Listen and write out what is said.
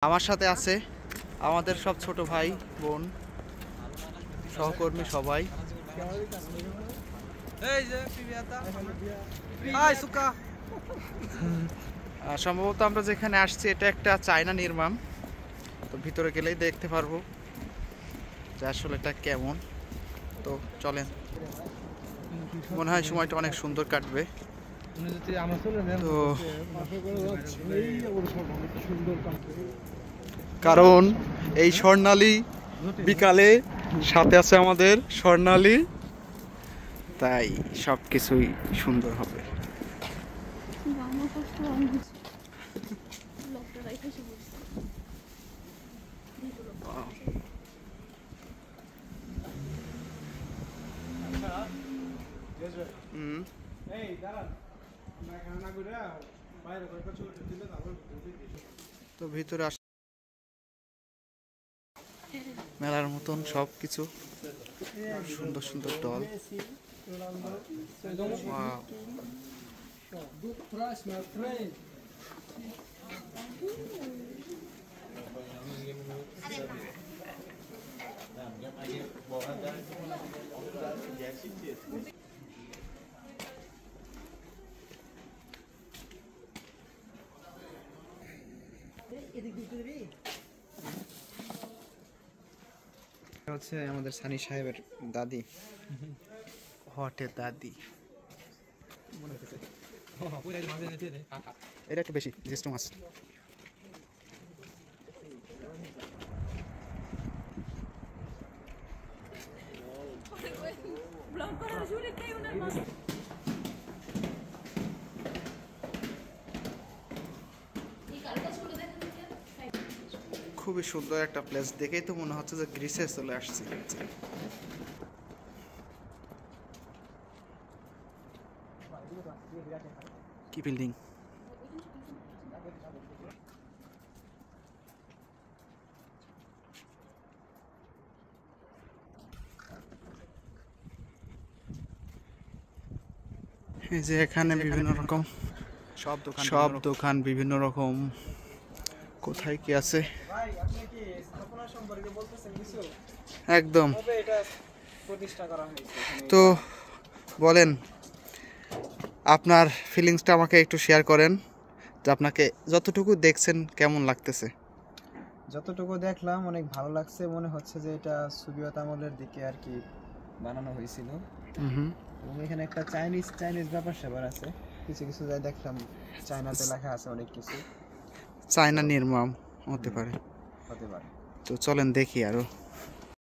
আমার সাথে আছে আমাদের সব ছোট ভাই বোন সহকর্মী সবাই। সম্ভবত আমরা যেখানে আসছি এটা একটা চায়না নির্মাণ, তো ভিতরে গেলেই দেখতে পারবো যে আসলে এটা কেমন। তো চলেন, মনে হয় সময়টা অনেক সুন্দর কাটবে। তো কারণ এই স্বর্ণালী বিকালে সাথে আছে আমাদের স্বর্ণালী, তাই সব কিছুই সুন্দর হবে। তো ভিতরে মেলার মতন সব কিছু, সুন্দর সুন্দর ডল। হচ্ছে আমাদের সানি সাহেবের দাদি। হটে দাদি, এটা একটু বেশি জ্যেষ্ঠ মাছ। খুবই সুন্দর একটা প্লেস, দেখেই তো মনে হচ্ছে যে গ্রিসে চলে আসছি। কি বিল্ডিং! এই যে এখানে বিভিন্ন রকম সব দোকান বিভিন্ন রকম। কোথায় কি আছে একদম। তো বলেন, আপনার ফিলিংসটা আমাকে একটু শেয়ার করেন, যে আপনাকে যতটুকু দেখছেন কেমন লাগতেছে? যতটুকু দেখলাম অনেক ভালো লাগছে, মনে হচ্ছে যে এটা সোভিয়েত আমলের দিকে আর কি বানানো হয়েছিল। এবং এখানে একটা চাইনিজ ব্যাপার স্যাপার আছে, কিছু কিছু যাই দেখলাম চায়নাতে লেখা আছে অনেক কিছু। চায়না নির্মাণ হতে পারে। হতে পারে। তো চলেন দেখি আরো।